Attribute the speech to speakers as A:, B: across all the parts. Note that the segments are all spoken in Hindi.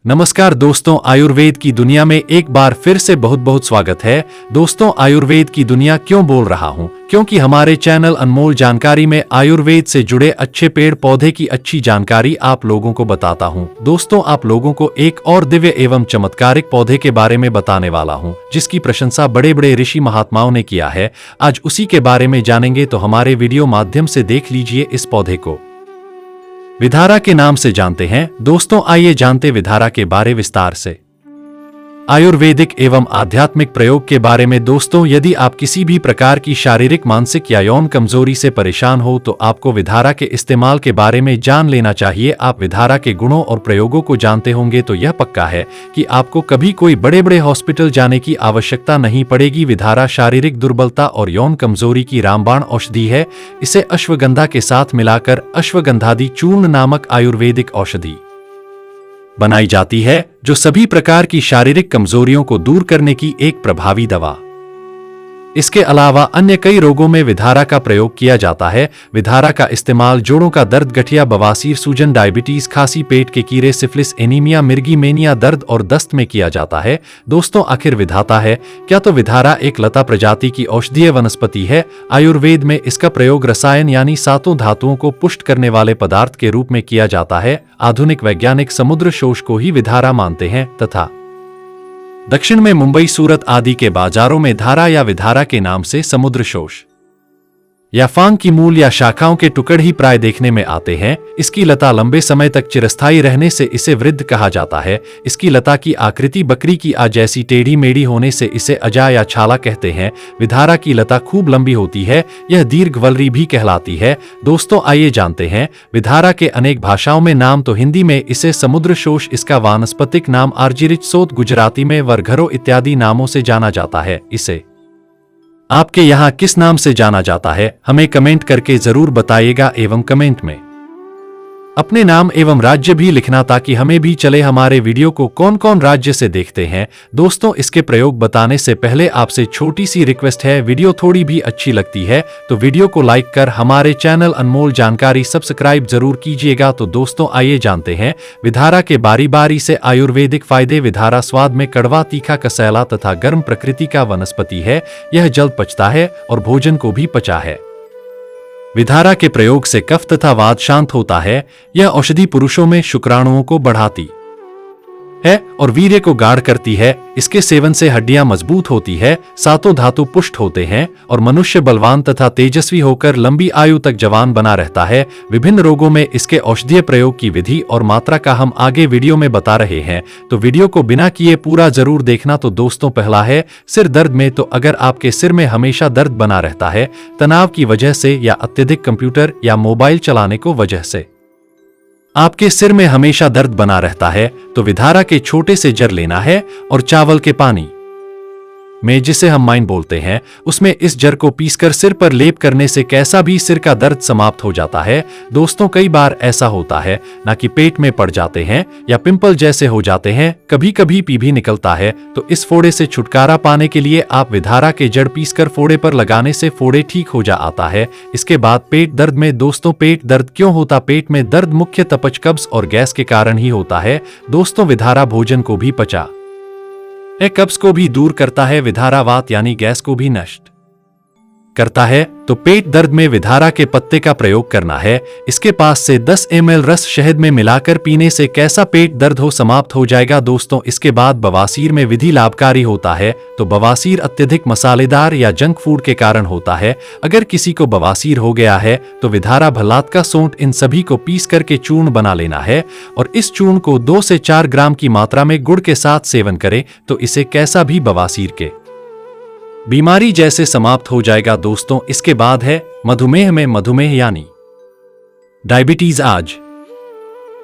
A: नमस्कार दोस्तों, आयुर्वेद की दुनिया में एक बार फिर से बहुत बहुत स्वागत है। दोस्तों, आयुर्वेद की दुनिया क्यों बोल रहा हूं? क्योंकि हमारे चैनल अनमोल जानकारी में आयुर्वेद से जुड़े अच्छे पेड़ पौधे की अच्छी जानकारी आप लोगों को बताता हूं। दोस्तों, आप लोगों को एक और दिव्य एवं चमत्कारिक पौधे के बारे में बताने वाला हूं, जिसकी प्रशंसा बड़े बड़े ऋषि महात्माओं ने किया है। आज उसी के बारे में जानेंगे, तो हमारे वीडियो माध्यम से देख लीजिए इस पौधे को। विधारा के नाम से जानते हैं। दोस्तों, आइए जानते विधारा के बारे विस्तार से। आयुर्वेदिक एवं आध्यात्मिक प्रयोग के बारे में। दोस्तों, यदि आप किसी भी प्रकार की शारीरिक, मानसिक या यौन कमजोरी से परेशान हो तो आपको विधारा के इस्तेमाल के बारे में जान लेना चाहिए। आप विधारा के गुणों और प्रयोगों को जानते होंगे तो यह पक्का है कि आपको कभी कोई बड़े बड़े हॉस्पिटल जाने की आवश्यकता नहीं पड़ेगी। विधारा शारीरिक दुर्बलता और यौन कमजोरी की रामबाण औषधि है। इसे अश्वगंधा के साथ मिलाकर अश्वगंधादि चूर्ण नामक आयुर्वेदिक औषधि बनाई जाती है, जो सभी प्रकार की शारीरिक कमजोरियों को दूर करने की एक प्रभावी दवा। इसके अलावा अन्य कई रोगों में विधारा का प्रयोग किया जाता है। विधारा का इस्तेमाल जोड़ों का दर्द, गठिया, बवासीर, सूजन, डायबिटीज, खांसी, पेट के कीड़े, सिफिलिस, एनीमिया, मिर्गी, मेनिया, दर्द और दस्त में किया जाता है। दोस्तों, आखिर विधाता है क्या? तो विधारा एक लता प्रजाति की औषधीय वनस्पति है। आयुर्वेद में इसका प्रयोग रसायन यानी सातों धातुओं को पुष्ट करने वाले पदार्थ के रूप में किया जाता है। आधुनिक वैज्ञानिक समुद्र शोष को ही विधारा मानते हैं तथा दक्षिण में मुंबई, सूरत आदि के बाजारों में धारा या विधारा के नाम से समुद्र शोष या फांग की मूल या शाखाओं के टुकड़ ही प्राय देखने में आते हैं। इसकी लता लंबे समय तक चिरस्थायी रहने से इसे वृद्ध कहा जाता है। इसकी लता की आकृति बकरी की आ जैसी टेढ़ी मेढ़ी होने से इसे अजा या छाला कहते हैं। विधारा की लता खूब लंबी होती है। यह दीर्घवल्ली भी कहलाती है। दोस्तों, आइए जानते हैं विधारा के अनेक भाषाओं में नाम। तो हिंदी में इसे समुद्र शोष, इसका वानस्पतिक नाम आर्जिरिच सोत, गुजराती में वरघरो इत्यादि नामों से जाना जाता है। इसे आपके यहाँ किस नाम से जाना जाता है, हमें कमेंट करके जरूर बताइएगा एवं कमेंट में अपने नाम एवं राज्य भी लिखना, ताकि हमें भी चले हमारे वीडियो को कौन कौन राज्य से देखते हैं। दोस्तों, इसके प्रयोग बताने से पहले आपसे छोटी सी रिक्वेस्ट है, वीडियो थोड़ी भी अच्छी लगती है तो वीडियो को लाइक कर हमारे चैनल अनमोल जानकारी सब्सक्राइब जरूर कीजिएगा। तो दोस्तों, आइए जानते हैं विधारा के बारी बारी से आयुर्वेदिक फायदे। विधारा स्वाद में कड़वा, तीखा, कसैला तथा गर्म प्रकृति का वनस्पति है। यह जल्द पचता है और भोजन को भी पचा है। विधारा के प्रयोग से कफ तथा वात शांत होता है। यह औषधि पुरुषों में शुक्राणुओं को बढ़ाती है और वीर्य को गाढ़ करती है। इसके सेवन से हड्डियां मजबूत होती है, सातों धातु पुष्ट होते हैं और मनुष्य बलवान तथा तेजस्वी होकर लंबी आयु तक जवान बना रहता है। विभिन्न रोगों में इसके औषधीय प्रयोग की विधि और मात्रा का हम आगे वीडियो में बता रहे हैं, तो वीडियो को बिना किए पूरा जरूर देखना। तो दोस्तों, पहला है सिर दर्द में। तो अगर आपके सिर में हमेशा दर्द बना रहता है, तनाव की वजह से या अत्यधिक कंप्यूटर या मोबाइल चलाने को वजह से आपके सिर में हमेशा दर्द बना रहता है, तो विधारा के छोटे से जर लेना है और चावल के पानी में, जिसे हम माइन बोलते हैं, उसमें इस जर को पीसकर सिर पर लेप करने से कैसा भी सिर का दर्द समाप्त हो जाता है। दोस्तों, कई बार ऐसा होता है ना कि पेट में पड़ जाते हैं या पिंपल जैसे हो जाते हैं, कभी कभी पी भी निकलता है। तो इस फोड़े से छुटकारा पाने के लिए आप विधारा के जड़ पीसकर फोड़े पर लगाने से फोड़े ठीक हो जा आता है। इसके बाद पेट दर्द में। दोस्तों, पेट दर्द क्यों होता? पेट में दर्द मुख्य तपच, कब्ज और गैस के कारण ही होता है। दोस्तों, विधारा भोजन को भी पचा कब्ज को भी दूर करता है। विधारा वात यानी गैस को भी नष्ट करता है। तो पेट दर्द में विधारा के पत्ते का प्रयोग करना है। इसके पास से 10 ml रस शहद में मिलाकर पीने से कैसा पेट दर्द हो समाप्त हो जाएगा। दोस्तों, इसके बाद बवासीर में विधि लाभकारी होता है। तो बवासीर अत्यधिक मसालेदार या जंक फूड के कारण होता है। अगर किसी को बवासीर हो गया है तो विधारा, भल्लात का सोंठ, इन सभी को पीस करके चूर्ण बना लेना है और इस चूर्ण को 2 से 4 ग्राम की मात्रा में गुड़ के साथ सेवन करें तो इसे कैसा भी बवासीर के बीमारी जैसे समाप्त हो जाएगा। दोस्तों, इसके बाद है मधुमेह में। मधुमेह यानी डायबिटीज आज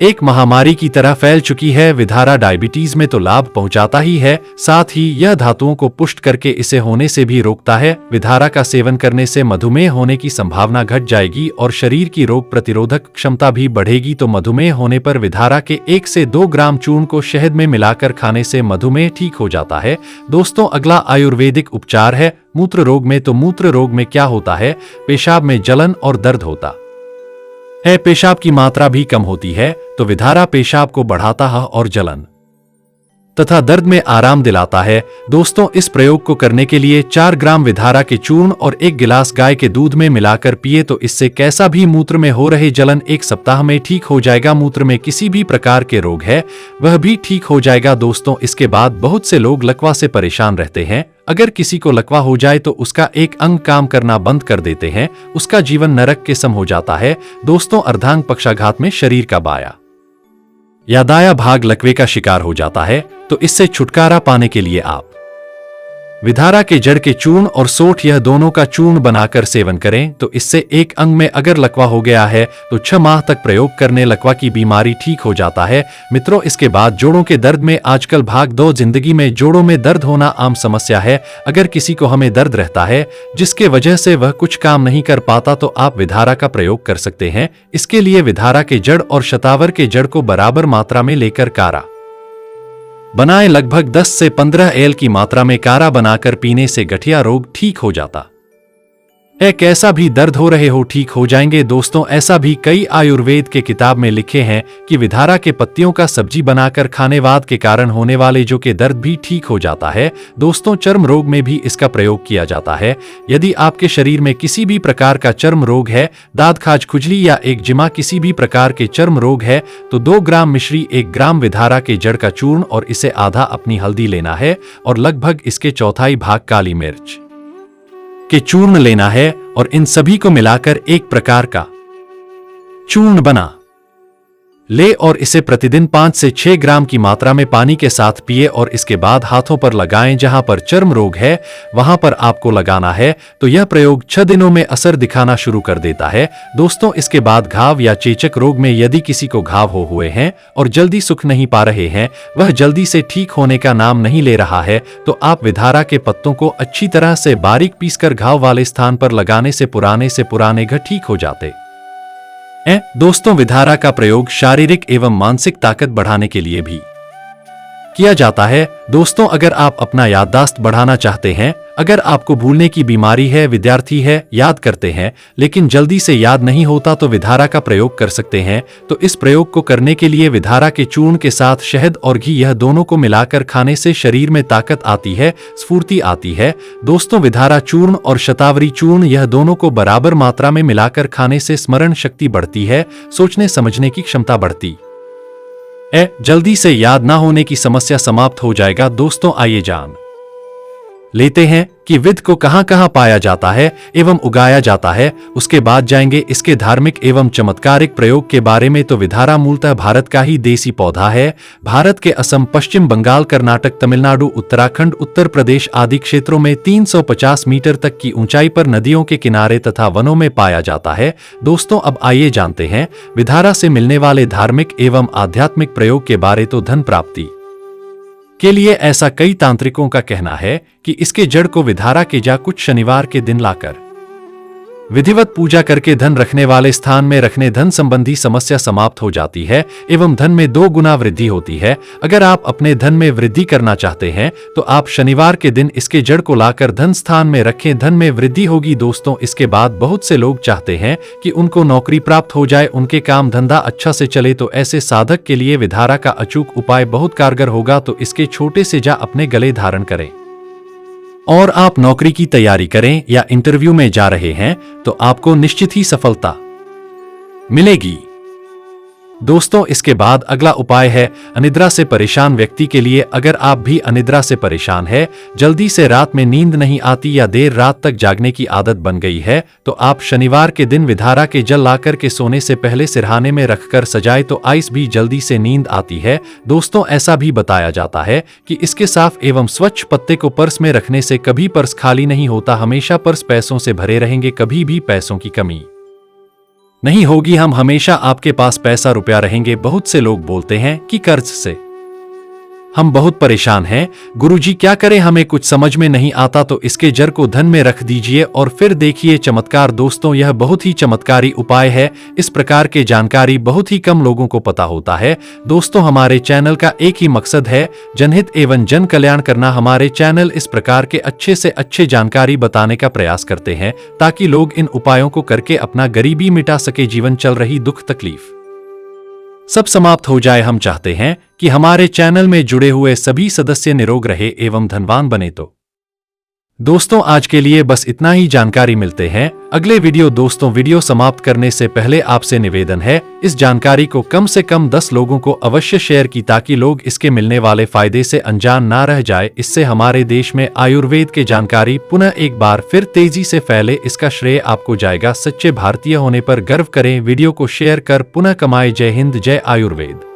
A: एक महामारी की तरह फैल चुकी है। विधारा डायबिटीज में तो लाभ पहुंचाता ही है, साथ ही यह धातुओं को पुष्ट करके इसे होने से भी रोकता है। विधारा का सेवन करने से मधुमेह होने की संभावना घट जाएगी और शरीर की रोग प्रतिरोधक क्षमता भी बढ़ेगी। तो मधुमेह होने पर विधारा के 1 से 2 ग्राम चूर्ण को शहद में मिलाकर खाने से मधुमेह ठीक हो जाता है। दोस्तों, अगला आयुर्वेदिक उपचार है मूत्र रोग में। तो मूत्र रोग में क्या होता है? पेशाब में जलन और दर्द होता है। पेशाब की मात्रा भी कम होती है, तो विधारा पेशाब को बढ़ाता है और जलन तथा दर्द में आराम दिलाता है। दोस्तों, इस प्रयोग को करने के लिए 4 ग्राम विधारा के चूर्ण और 1 गिलास गाय के दूध में मिलाकर पिए तो इससे कैसा भी मूत्र में हो रहे जलन 1 सप्ताह में ठीक हो जाएगा। मूत्र में किसी भी प्रकार के रोग है वह भी ठीक हो जाएगा। दोस्तों, इसके बाद बहुत से लोग लकवा से परेशान रहते हैं। अगर किसी को लकवा हो जाए तो उसका एक अंग काम करना बंद कर देते हैं, उसका जीवन नरक के सम हो जाता है। दोस्तों, अर्धांग पक्षाघात में शरीर का बाया या दाया भाग लकवे का शिकार हो जाता है, तो इससे छुटकारा पाने के लिए आप विधारा के जड़ के चूर्ण और सोठ यह दोनों का चूर्ण बनाकर सेवन करें तो इससे एक अंग में अगर लकवा हो गया है तो 6 माह तक प्रयोग करने लकवा की बीमारी ठीक हो जाता है। मित्रों, इसके बाद जोड़ों के दर्द में आजकल भाग दौड़ जिंदगी में जोड़ों में दर्द होना आम समस्या है। अगर किसी को हमें दर्द रहता है जिसके वजह से वह कुछ काम नहीं कर पाता तो आप विधारा का प्रयोग कर सकते हैं। इसके लिए विधारा के जड़ और शतावर के जड़ को बराबर मात्रा में लेकर काढ़ा बनाएं। लगभग 10 से 15 एल की मात्रा में काढ़ा बनाकर पीने से गठिया रोग ठीक हो जाता है। कैसा भी दर्द हो रहे हो ठीक हो जाएंगे। दोस्तों, ऐसा भी कई आयुर्वेद के किताब में लिखे हैं कि विधारा के पत्तियों का सब्जी बनाकर खाने वात के कारण होने वाले जो के दर्द भी ठीक हो जाता है। दोस्तों, चर्म रोग में भी इसका प्रयोग किया जाता है। यदि आपके शरीर में किसी भी प्रकार का चर्म रोग है, दाद खाज खुजली या एकजिमा किसी भी प्रकार के चर्म रोग है तो 2 ग्राम मिश्री 1 ग्राम विधारा के जड़ का चूर्ण और इसे आधा अपनी हल्दी लेना है और लगभग इसके चौथाई भाग काली मिर्च के चूर्ण लेना है और इन सभी को मिलाकर एक प्रकार का चूर्ण बना ले और इसे प्रतिदिन 5 से 6 ग्राम की मात्रा में पानी के साथ पिए और इसके बाद हाथों पर लगाएं। जहां पर चर्म रोग है वहां पर आपको लगाना है तो यह प्रयोग 6 दिनों में असर दिखाना शुरू कर देता है। दोस्तों, इसके बाद घाव या चेचक रोग में यदि किसी को घाव हो हुए हैं और जल्दी सुख नहीं पा रहे हैं, वह जल्दी से ठीक होने का नाम नहीं ले रहा है, तो आप विधारा के पत्तों को अच्छी तरह से बारीक पीसकर घाव वाले स्थान पर लगाने से पुराने घ ठीक हो जाते। दोस्तों, विधारा का प्रयोग शारीरिक एवं मानसिक ताकत बढ़ाने के लिए भी किया जाता है। दोस्तों, अगर आप अपना याददाश्त बढ़ाना चाहते हैं, अगर आपको भूलने की बीमारी है, विद्यार्थी है, याद करते हैं लेकिन जल्दी से याद नहीं होता तो विधारा का प्रयोग कर सकते हैं। तो इस प्रयोग को करने के लिए विधारा के चूर्ण के साथ शहद और घी यह दोनों को मिलाकर खाने से शरीर में ताकत आती है, स्फूर्ति आती है। दोस्तों, विधारा चूर्ण और शतावरी चूर्ण यह दोनों को बराबर मात्रा में मिलाकर खाने से स्मरण शक्ति बढ़ती है, सोचने समझने की क्षमता बढ़ती है, जल्दी से याद ना होने की समस्या समाप्त हो जाएगा। दोस्तों, आइए जान लेते हैं कि विध को कहां कहां पाया जाता है एवं उगाया जाता है। उसके बाद जाएंगे इसके धार्मिक एवं चमत्कारिक प्रयोग के बारे में। तो विधारा मूलतः भारत का ही देसी पौधा है। भारत के असम, पश्चिम बंगाल, कर्नाटक, तमिलनाडु, उत्तराखंड, उत्तर प्रदेश आदि क्षेत्रों में 350 मीटर तक की ऊंचाई पर नदियों के किनारे तथा वनों में पाया जाता है। दोस्तों, अब आइए जानते हैं विधारा से मिलने वाले धार्मिक एवं आध्यात्मिक प्रयोग के बारे। तो धन प्राप्ति के लिए ऐसा कई तांत्रिकों का कहना है कि इसके जड़ को विधारा के जा कुछ शनिवार के दिन लाकर विधिवत पूजा करके धन रखने वाले स्थान में रखने धन संबंधी समस्या समाप्त हो जाती है एवं धन में 2 गुना वृद्धि होती है। अगर आप अपने धन में वृद्धि करना चाहते हैं तो आप शनिवार के दिन इसके जड़ को लाकर धन स्थान में रखें, धन में वृद्धि होगी। दोस्तों, इसके बाद बहुत से लोग चाहते हैं कि उनको नौकरी प्राप्त हो जाए, उनके काम धंधा अच्छा से चले, तो ऐसे साधक के लिए विधारा का अचूक उपाय बहुत कारगर होगा। तो इसके छोटे से जा अपने गले धारण करें और आप नौकरी की तैयारी करें या इंटरव्यू में जा रहे हैं तो आपको निश्चित ही सफलता मिलेगी। दोस्तों, इसके बाद अगला उपाय है अनिद्रा से परेशान व्यक्ति के लिए। अगर आप भी अनिद्रा से परेशान है, जल्दी से रात में नींद नहीं आती या देर रात तक जागने की आदत बन गई है, तो आप शनिवार के दिन विधारा के जल लाकर के सोने से पहले सिरहाने में रखकर सजाए तो आइस भी जल्दी से नींद आती है। दोस्तों, ऐसा भी बताया जाता है कि इसके साफ एवं स्वच्छ पत्ते को पर्स में रखने से कभी पर्स खाली नहीं होता, हमेशा पर्स पैसों से भरे रहेंगे, कभी भी पैसों की कमी नहीं होगी, हम हमेशा आपके पास पैसा रुपया रहेंगे। बहुत से लोग बोलते हैं कि कर्ज से हम बहुत परेशान हैं, गुरुजी क्या करें, हमें कुछ समझ में नहीं आता। तो इसके जड़ को धन में रख दीजिए और फिर देखिए चमत्कार। दोस्तों, यह बहुत ही चमत्कारी उपाय है। इस प्रकार के जानकारी बहुत ही कम लोगों को पता होता है। दोस्तों, हमारे चैनल का एक ही मकसद है जनहित एवं जन कल्याण करना। हमारे चैनल इस प्रकार के अच्छे से अच्छे जानकारी बताने का प्रयास करते हैं ताकि लोग इन उपायों को करके अपना गरीबी मिटा सके, जीवन चल रही दुख तकलीफ सब समाप्त हो जाए। हम चाहते हैं कि हमारे चैनल में जुड़े हुए सभी सदस्य निरोग रहे एवं धनवान बने। तो दोस्तों आज के लिए बस इतना ही जानकारी। मिलते हैं अगले वीडियो। दोस्तों वीडियो समाप्त करने से पहले आपसे निवेदन है, इस जानकारी को कम से कम 10 लोगों को अवश्य शेयर की ताकि लोग इसके मिलने वाले फायदे से अनजान ना रह जाए। इससे हमारे देश में आयुर्वेद की जानकारी पुनः एक बार फिर तेजी से फैले। इसका श्रेय आपको जाएगा। सच्चे भारतीय होने पर गर्व करें। वीडियो को शेयर कर पुनः कमाए। जय हिंद, जय आयुर्वेद।